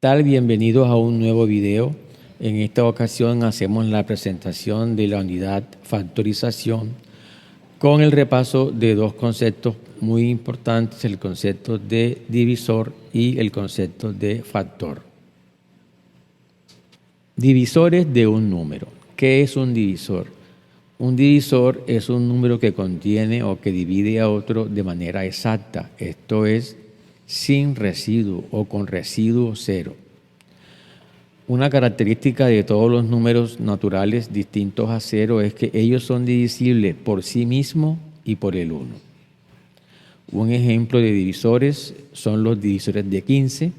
tal? Bienvenidos a un nuevo video. En esta ocasión hacemos la presentación de la unidad factorización con el repaso de dos conceptos muy importantes, el concepto de divisor y el concepto de factor. Divisores de un número. ¿Qué es un divisor? Un divisor es un número que contiene o que divide a otro de manera exacta, esto es, sin residuo o con residuo cero. Una característica de todos los números naturales distintos a cero es que ellos son divisibles por sí mismos y por el 1. Un ejemplo de divisores son los divisores de 15,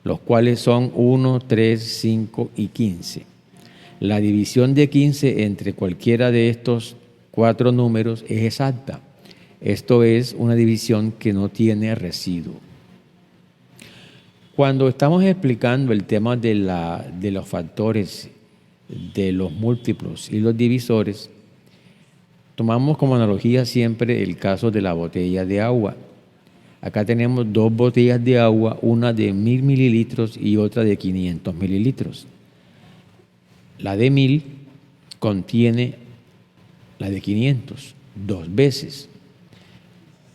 los cuales son 1, 3, 5 y 15. La división de 15 entre cualquiera de estos 4 números es exacta. Esto es una división que no tiene residuo. Cuando estamos explicando el tema de los factores, de los múltiplos y los divisores, tomamos como analogía siempre el caso de la botella de agua. Acá tenemos dos botellas de agua, una de 1000 mililitros y otra de 500 mililitros. La de 1000 contiene la de 500 dos veces.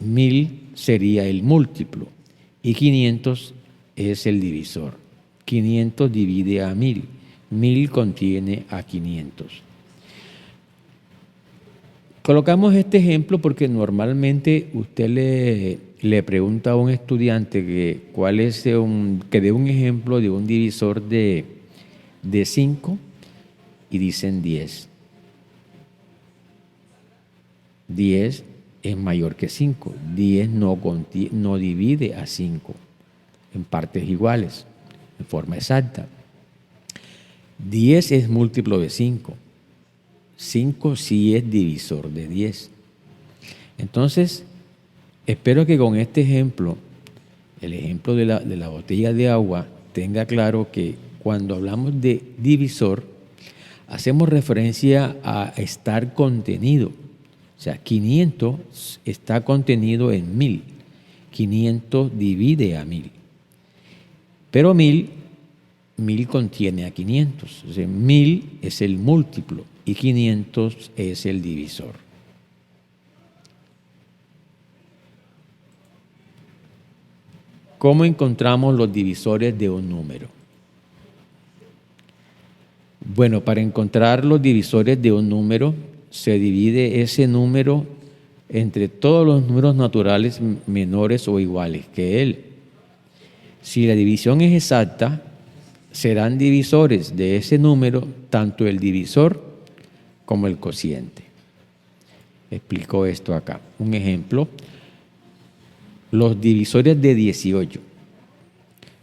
1000 sería el múltiplo y 500 es el divisor. 500 divide a 1000. 1000 contiene a 500. Colocamos este ejemplo porque normalmente usted le pregunta a un estudiante que dé un ejemplo de un divisor de 5 y dicen 10. 10 es mayor que 5. 10 no divide a 5 en partes iguales, en forma exacta. 10 es múltiplo de 5. 5 sí es divisor de 10. Entonces, espero que con este ejemplo, el ejemplo de la botella de agua, tenga claro que cuando hablamos de divisor, hacemos referencia a estar contenido. O sea, 500 está contenido en 1000. 500 divide a 1000. Pero 1000 contiene a 500. O sea, 1000 es el múltiplo y 500 es el divisor. ¿Cómo encontramos los divisores de un número? Bueno, para encontrar los divisores de un número, se divide ese número entre todos los números naturales menores o iguales que él. Si la división es exacta, serán divisores de ese número tanto el divisor como el cociente. Explico esto acá. Un ejemplo, los divisores de 18.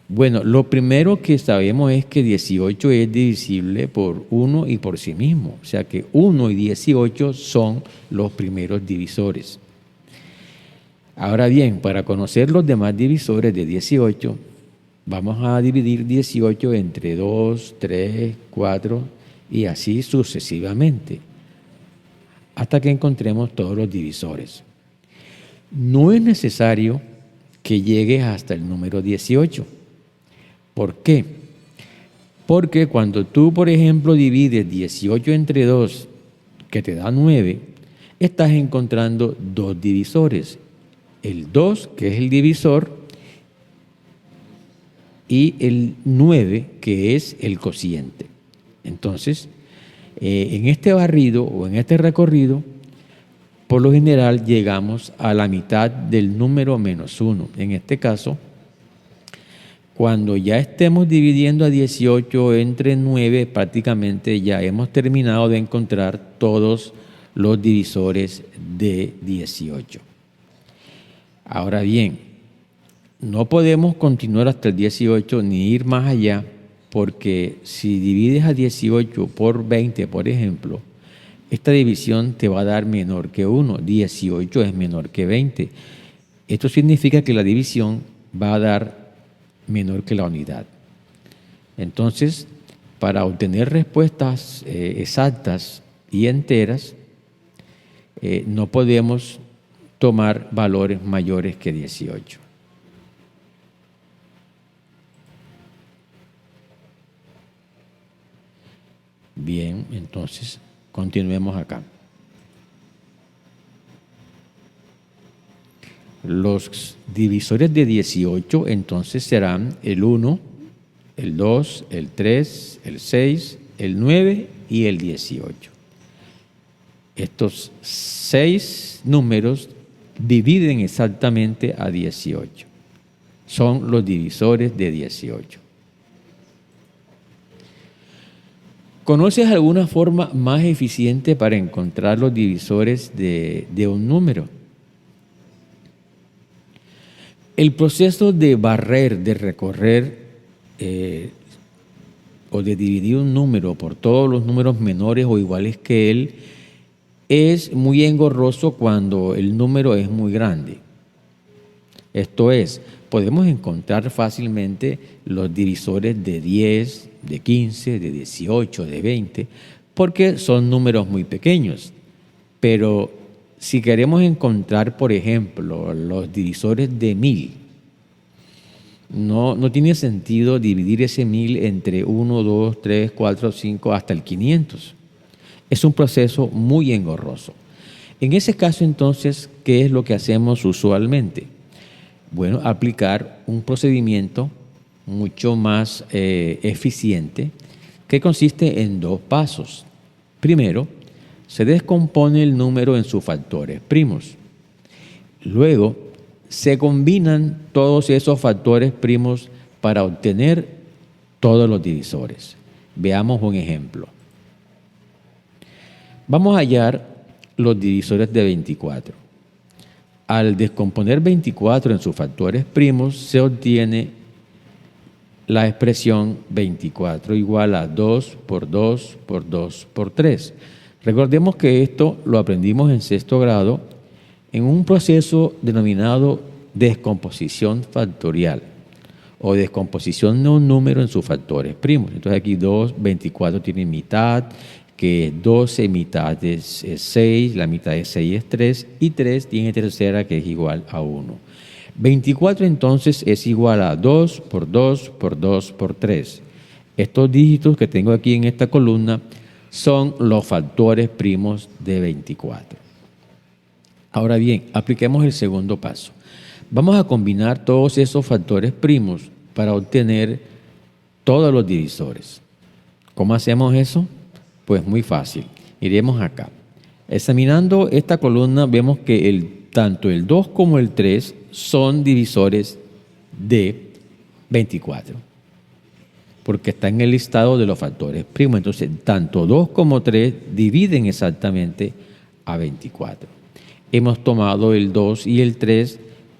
Bueno, lo primero que sabemos es que 18 es divisible por 1 y por sí mismo. O sea que 1 y 18 son los primeros divisores. Ahora bien, para conocer los demás divisores de 18, vamos a dividir 18 entre 2, 3, 4 y así sucesivamente, hasta que encontremos todos los divisores. No es necesario que llegues hasta el número 18. ¿Por qué? Porque cuando tú, por ejemplo, divides 18 entre 2, que te da 9, estás encontrando dos divisores. El 2, que es el divisor, y el 9, que es el cociente. Entonces, en este barrido o en este recorrido, por lo general llegamos a la mitad del número menos 1. En este caso, cuando ya estemos dividiendo a 18 entre 9, prácticamente ya hemos terminado de encontrar todos los divisores de 18. Ahora bien, no podemos continuar hasta el 18 ni ir más allá, porque si divides a 18 por 20, por ejemplo, esta división te va a dar menor que 1. 18 es menor que 20. Esto significa que la división va a dar menor que la unidad. Entonces, para obtener respuestas exactas y enteras, no podemos tomar valores mayores que 18. Bien, entonces continuemos acá. Los divisores de 18 entonces serán el 1, el 2, el 3, el 6, el 9 y el 18. Estos 6 números dividen exactamente a 18. Son los divisores de 18. ¿Conoces alguna forma más eficiente para encontrar los divisores de un número? El proceso de barrer, de recorrer o de dividir un número por todos los números menores o iguales que él es muy engorroso cuando el número es muy grande. Esto es, podemos encontrar fácilmente los divisores de 10, de 15, de 18, de 20, porque son números muy pequeños. Pero si queremos encontrar, por ejemplo, los divisores de 1000, no tiene sentido dividir ese 1000 entre 1, 2, 3, 4, 5 hasta el 500. Es un proceso muy engorroso. En ese caso, entonces, ¿qué es lo que hacemos usualmente? Bueno, aplicar un procedimiento mucho más eficiente que consiste en 2 pasos. Primero, se descompone el número en sus factores primos. Luego, se combinan todos esos factores primos para obtener todos los divisores. Veamos un ejemplo. Vamos a hallar los divisores de 24. Al descomponer 24 en sus factores primos, se obtiene la expresión 24 igual a 2 por 2 por 2 por 3. Recordemos que esto lo aprendimos en 6º grado en un proceso denominado descomposición factorial o descomposición de un número en sus factores primos. Entonces aquí 24 tiene mitad, que es 12, mitad es 6, la mitad de 6 es 3 y 3 tiene tercera que es igual a 1. 24 entonces es igual a 2 por 2 por 2 por 3. Estos dígitos que tengo aquí en esta columna son los factores primos de 24. Ahora bien, apliquemos el segundo paso. Vamos a combinar todos esos factores primos para obtener todos los divisores. ¿Cómo hacemos eso? Pues muy fácil. Iremos acá. Examinando esta columna vemos que tanto el 2 como el 3 son divisores de 24, porque está en el listado de los factores primos. Entonces, tanto 2 como 3 dividen exactamente a 24. Hemos tomado el 2 y el 3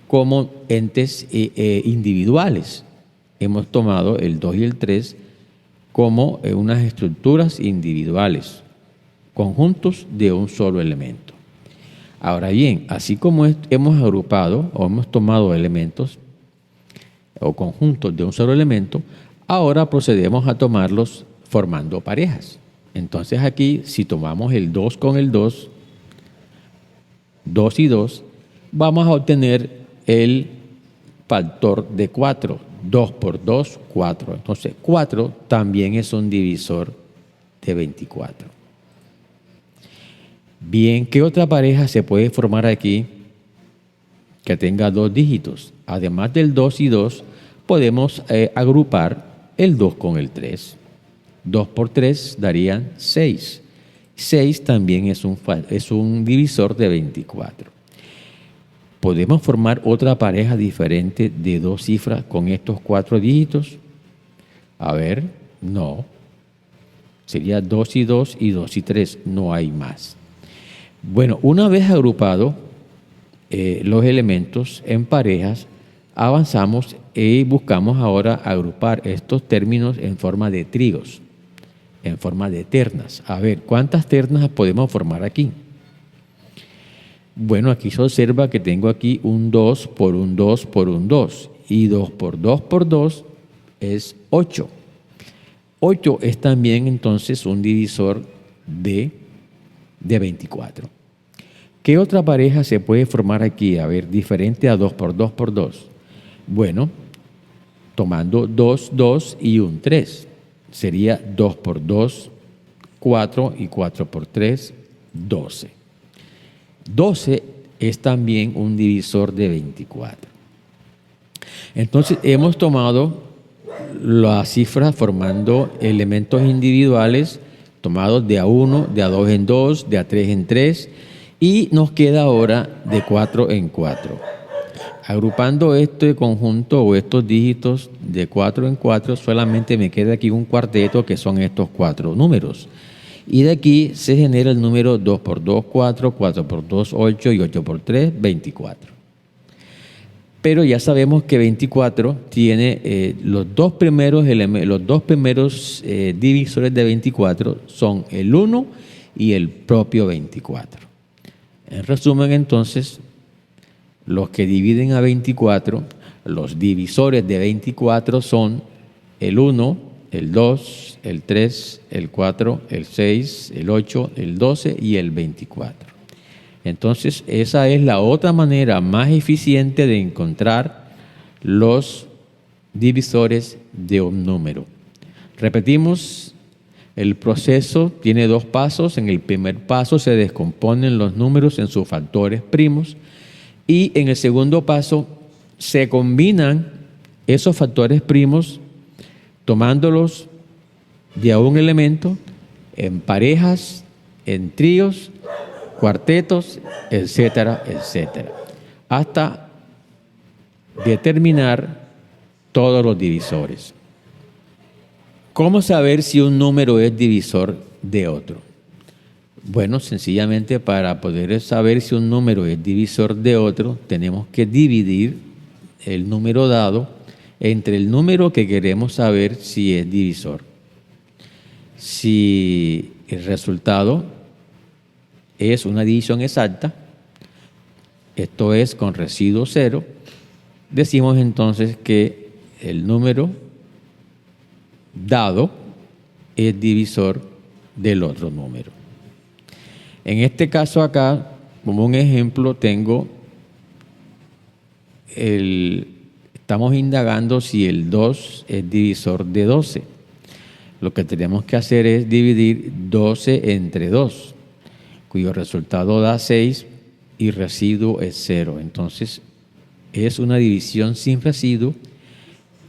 como entes individuales. Hemos tomado el 2 y el 3 como unas estructuras individuales, conjuntos de un solo elemento. Ahora bien, así como hemos agrupado o hemos tomado elementos o conjuntos de un solo elemento, ahora procedemos a tomarlos formando parejas. Entonces aquí, si tomamos el 2 con el 2, 2 y 2, vamos a obtener el factor de 4. 2 por 2, 4. Entonces, 4 también es un divisor de 24. Bien, ¿qué otra pareja se puede formar aquí que tenga 2 dígitos? Además del 2 y 2, podemos agrupar el 2 con el 3. 2 por 3 darían 6. 6 también es un divisor de 24. ¿Podemos formar otra pareja diferente de 2 cifras con estos 4 dígitos? A ver, no. Sería 2 y 2 y 2 y 3, no hay más. Bueno, una vez agrupados los elementos en parejas, avanzamos y buscamos ahora agrupar estos términos en forma de tríos, en forma de ternas. A ver, ¿cuántas ternas podemos formar aquí? Bueno, aquí se observa que tengo aquí un 2 por un 2 por un 2 y 2 por 2 por 2 es 8. 8 es también entonces un divisor de 24. ¿Qué otra pareja se puede formar aquí? A ver, diferente a 2 por 2 por 2. Bueno, tomando 2, 2 y un 3. Sería 2 por 2, 4 y 4 por 3, 12. 12 es también un divisor de 24. Entonces hemos tomado las cifras formando elementos individuales tomados de a 1, de a 2 en 2, de a 3 en 3 y nos queda ahora de 4 en 4. Agrupando este conjunto o estos dígitos de 4 en 4, solamente me queda aquí un cuarteto que son estos 4 números. Y de aquí se genera el número 2 por 2, 4, 4 por 2, 8 y 8 por 3, 24. Pero ya sabemos que 24 tiene los dos primeros divisores de 24 son el 1 y el propio 24. En resumen, entonces, los que dividen a 24, los divisores de 24 son el 1, el 2, el 3, el 4, el 6, el 8, el 12 y el 24. Entonces, esa es la otra manera más eficiente de encontrar los divisores de un número. Repetimos, el proceso tiene 2 pasos. En el primer paso se descomponen los números en sus factores primos y en el segundo paso se combinan esos factores primos tomándolos de a un elemento en parejas, en tríos, cuartetos, etcétera, etcétera, hasta determinar todos los divisores. ¿Cómo saber si un número es divisor de otro? Bueno, sencillamente para poder saber si un número es divisor de otro, tenemos que dividir el número dado entre el número que queremos saber si es divisor. Si el resultado es una división exacta, esto es con residuo 0, decimos entonces que el número dado es divisor del otro número. En caso acá, como un ejemplo, estamos indagando si el 2 es divisor de 12. Lo que tenemos que hacer es dividir 12 entre 2, cuyo resultado da 6 y residuo es 0. Entonces, es una división sin residuo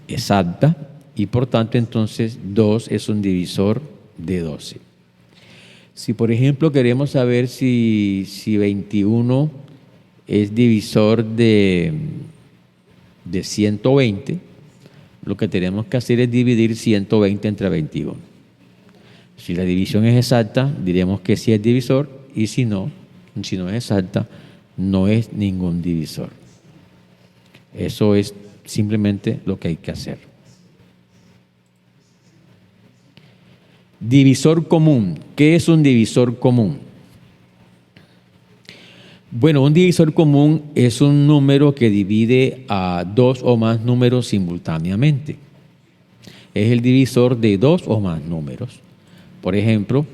exacta y por tanto, entonces, 2 es un divisor de 12. Si, por ejemplo, queremos saber si 21 es divisor de 120, lo que tenemos que hacer es dividir 120 entre 21. Si la división es exacta, diremos que sí es divisor, y si no es exacta, no es ningún divisor. Eso es simplemente lo que hay que hacer. Divisor común. ¿Qué es un divisor común? Bueno, un divisor común es un número que divide a 2 o más números simultáneamente. Es el divisor de 2 o más números. Por ejemplo,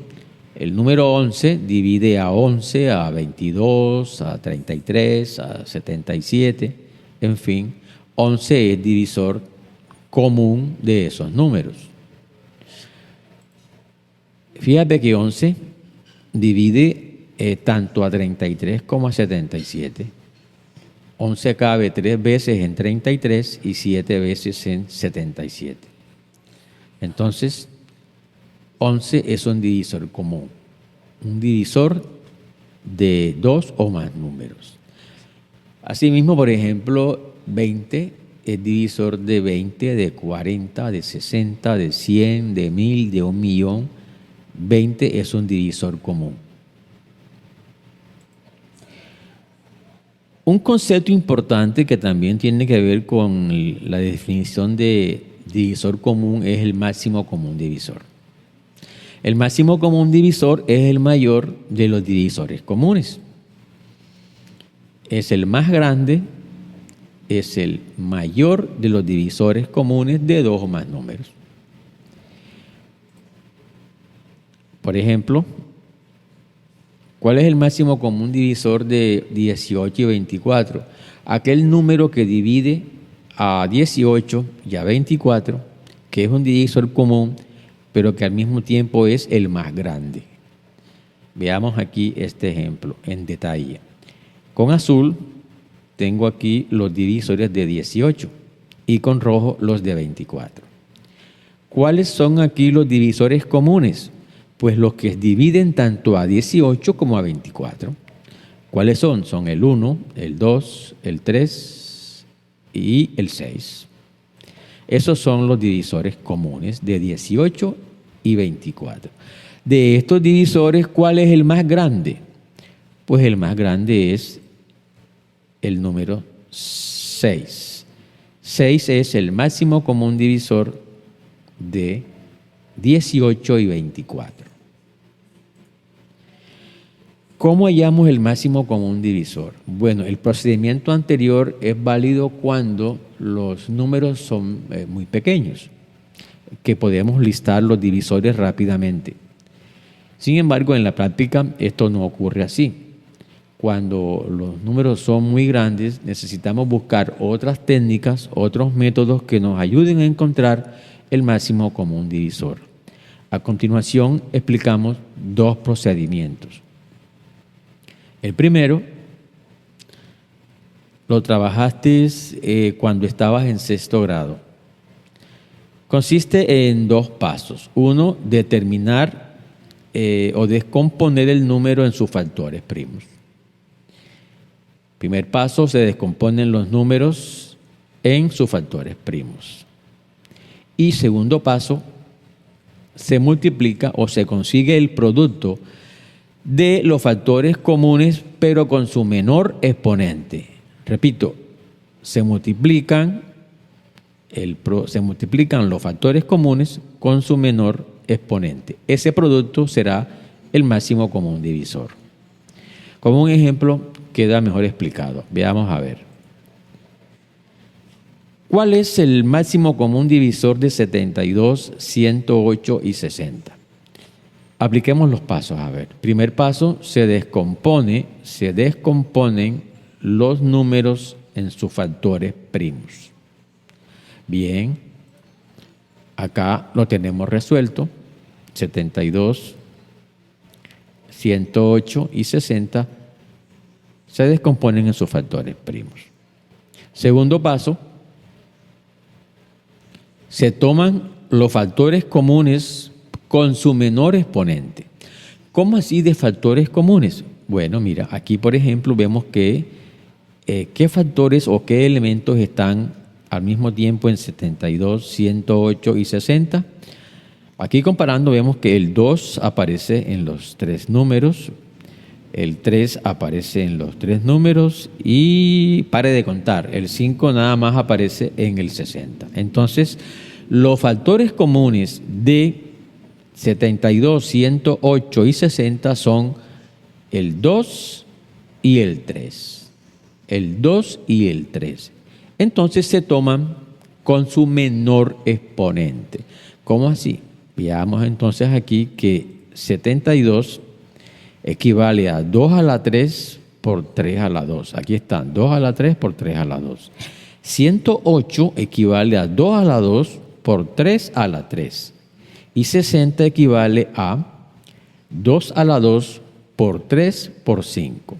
el número 11 divide a 11, a 22, a 33, a 77, en fin, 11 es divisor común de esos números. Fíjate que 11 divide tanto a 33 como a 77. 11 cabe 3 veces en 33 y 7 veces en 77. Entonces, 11 es un divisor común, un divisor de 2 o más números. Asimismo, por ejemplo, 20 es divisor de 20, de 40, de 60, de 100, de 1000, de 1.000.000. 20 es un divisor común. Un concepto importante que también tiene que ver con la definición de divisor común es el máximo común divisor. El máximo común divisor es el mayor de los divisores comunes. Es el más grande, es el mayor de los divisores comunes de 2 o más números. Por ejemplo, ¿cuál es el máximo común divisor de 18 y 24? Aquel número que divide a 18 y a 24, que es un divisor común pero que al mismo tiempo es el más grande. Veamos aquí este ejemplo en detalle. Con azul tengo aquí los divisores de 18 y con rojo los de 24. ¿Cuáles son aquí los divisores comunes? Pues los que dividen tanto a 18 como a 24. ¿Cuáles son? Son el 1, el 2, el 3 y el 6. Esos son los divisores comunes de 18 y 24. De estos divisores, ¿cuál es el más grande? Pues el más grande es el número 6. 6 es el máximo común divisor de 18 y 24. ¿Cómo hallamos el máximo común divisor? Bueno, el procedimiento anterior es válido cuando los números son muy pequeños, que podemos listar los divisores rápidamente. Sin embargo, en la práctica esto no ocurre así. Cuando los números son muy grandes, necesitamos buscar otras técnicas, otros métodos que nos ayuden a encontrar el máximo común divisor. A continuación, explicamos dos procedimientos. El primero lo trabajaste cuando estabas en sexto grado. Consiste en dos pasos. Uno, determinar o descomponer el número en sus factores primos. Primer paso, se descomponen los números en sus factores primos. Y segundo paso, se multiplica o se consigue el producto de los factores comunes, pero con su menor exponente. Repito, se multiplican los factores comunes con su menor exponente. Ese producto será el máximo común divisor. Como un ejemplo queda mejor explicado. Veamos a ver. ¿Cuál es el máximo común divisor de 72, 108 y 60? Apliquemos los pasos, a ver. Primer paso, se descomponen los números en sus factores primos. Bien, acá lo tenemos resuelto. 72, 108 y 60 se descomponen en sus factores primos. Segundo paso, se toman los factores comunes con su menor exponente. ¿Cómo así de factores comunes? Bueno, mira, aquí por ejemplo vemos que qué factores o qué elementos están al mismo tiempo en 72, 108 y 60. Aquí comparando vemos que el 2 aparece en los tres números, el 3 aparece en los tres números y pare de contar, el 5 nada más aparece en el 60. Entonces, los factores comunes de 72, 108 y 60 son el 2 y el 3. El 2 y el 3. Entonces se toman con su menor exponente. ¿Cómo así? Veamos entonces aquí que 72 equivale a 2 a la 3 por 3 a la 2. Aquí están, 2 a la 3 por 3 a la 2. 108 equivale a 2 a la 2 por 3 a la 3. Y 60 equivale a 2 a la 2 por 3 por 5.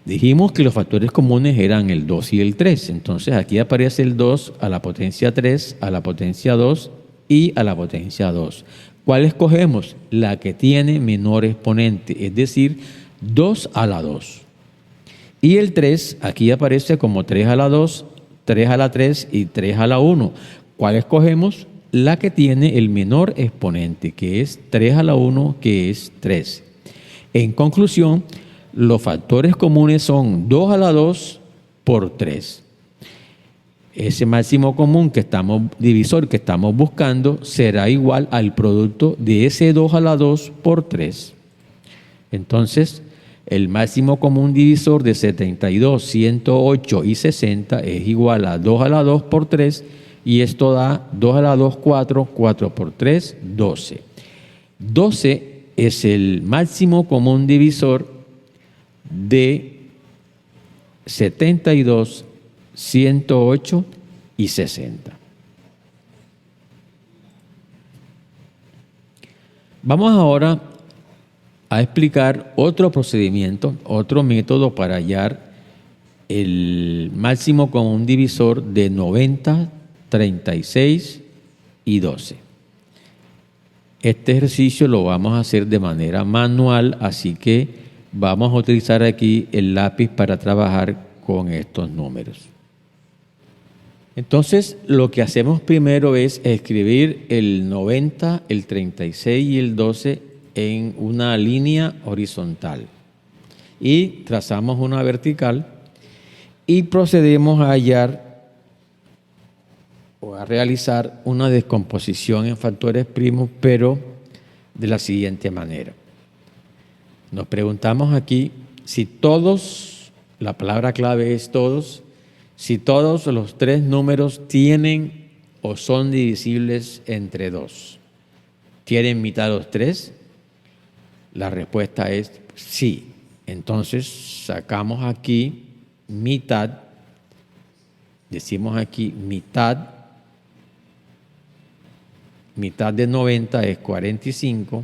Dijimos que los factores comunes eran el 2 y el 3. Entonces aquí aparece el 2 a la potencia 3, a la potencia 2 y a la potencia 2. ¿Cuál escogemos? La que tiene menor exponente, es decir, 2 a la 2. Y el 3 aquí aparece como 3 a la 2, 3 a la 3 y 3 a la 1. ¿Cuál escogemos? La que tiene el menor exponente, que es 3 a la 1, que es 3. En conclusión, los factores comunes son 2 a la 2 por 3. Ese máximo común divisor que estamos buscando será igual al producto de ese 2 a la 2 por 3. Entonces, el máximo común divisor de 72, 108 y 60 es igual a 2 a la 2 por 3 y esto da 2 a la 2, 4, 4 por 3, 12. 12 es el máximo común divisor de 72, 108 y 60. Vamos ahora a explicar otro procedimiento, otro método para hallar el máximo común divisor de 90, 36 y 12. Este ejercicio lo vamos a hacer de manera manual, así que vamos a utilizar aquí el lápiz para trabajar con estos números. Entonces, lo que hacemos primero es escribir el 90, el 36 y el 12 en una línea horizontal. Y trazamos una vertical y procedemos a hallar o a realizar una descomposición en factores primos, pero de la siguiente manera. Nos preguntamos aquí si todos, la palabra clave es todos, si todos los tres números tienen o son divisibles entre 2. ¿Tienen mitad los tres? La respuesta es sí. Entonces sacamos aquí mitad, decimos aquí mitad de 90 es 45,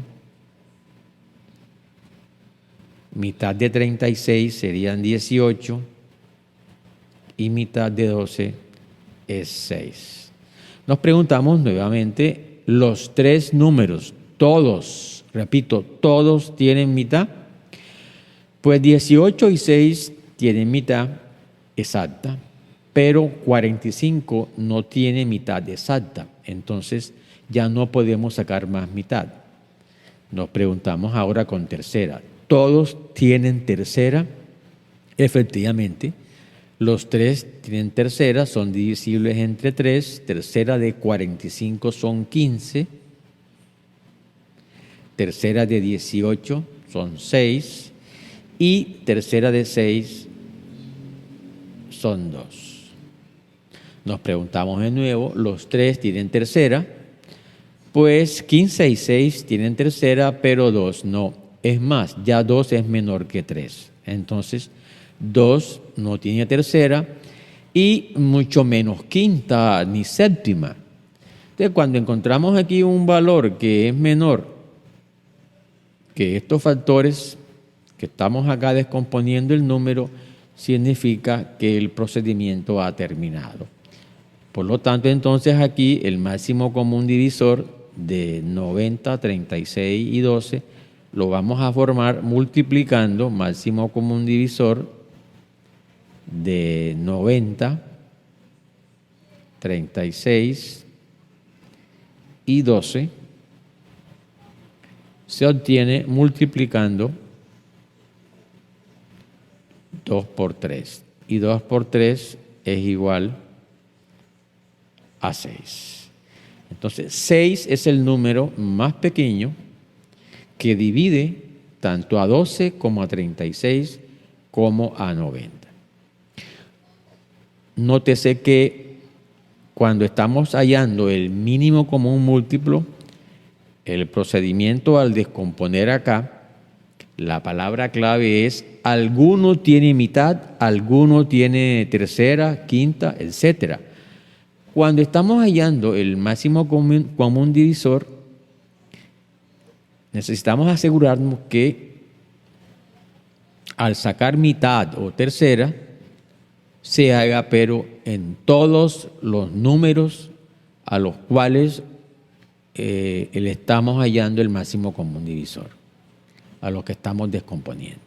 mitad de 36 serían 18 y mitad de 12 es 6. Nos preguntamos nuevamente, los tres números, todos, repito, todos tienen mitad. Pues 18 y 6 tienen mitad exacta, pero 45 no tiene mitad exacta. Entonces ya no podemos sacar más mitad. Nos preguntamos ahora con tercera. ¿Todos tienen tercera? Efectivamente, los tres tienen tercera, son divisibles entre 3. Tercera de 45 son 15. Tercera de 18 son 6. Y tercera de 6 son 2. Nos preguntamos de nuevo, los tres tienen tercera, pues 15 y 6 tienen tercera, pero 2 no. Es más, ya 2 es menor que 3. Entonces, 2 no tiene tercera y mucho menos quinta ni séptima. Entonces, cuando encontramos aquí un valor que es menor que estos factores que estamos acá descomponiendo el número, significa que el procedimiento ha terminado. Por lo tanto, entonces aquí el máximo común divisor de 90, 36 y 12 lo vamos a formar multiplicando máximo común divisor de 90, 36 y 12 se obtiene multiplicando 2 por 3. Y 2 por 3 es igual a 6. Entonces, 6 es el número más pequeño que divide tanto a 12 como a 36 como a 90. Nótese que cuando estamos hallando el mínimo común múltiplo, el procedimiento al descomponer acá, la palabra clave es alguno tiene mitad, alguno tiene tercera, quinta, etc. Cuando estamos hallando el máximo común divisor, necesitamos asegurarnos que al sacar mitad o tercera, se haga pero en todos los números a los cuales le estamos hallando el máximo común divisor, a los que estamos descomponiendo.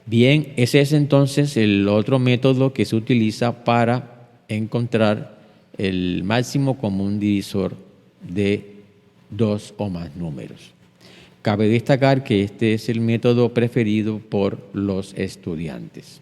Bien, ese es entonces el otro método que se utiliza para encontrar el máximo común divisor de 2 o más números. Cabe destacar que este es el método preferido por los estudiantes.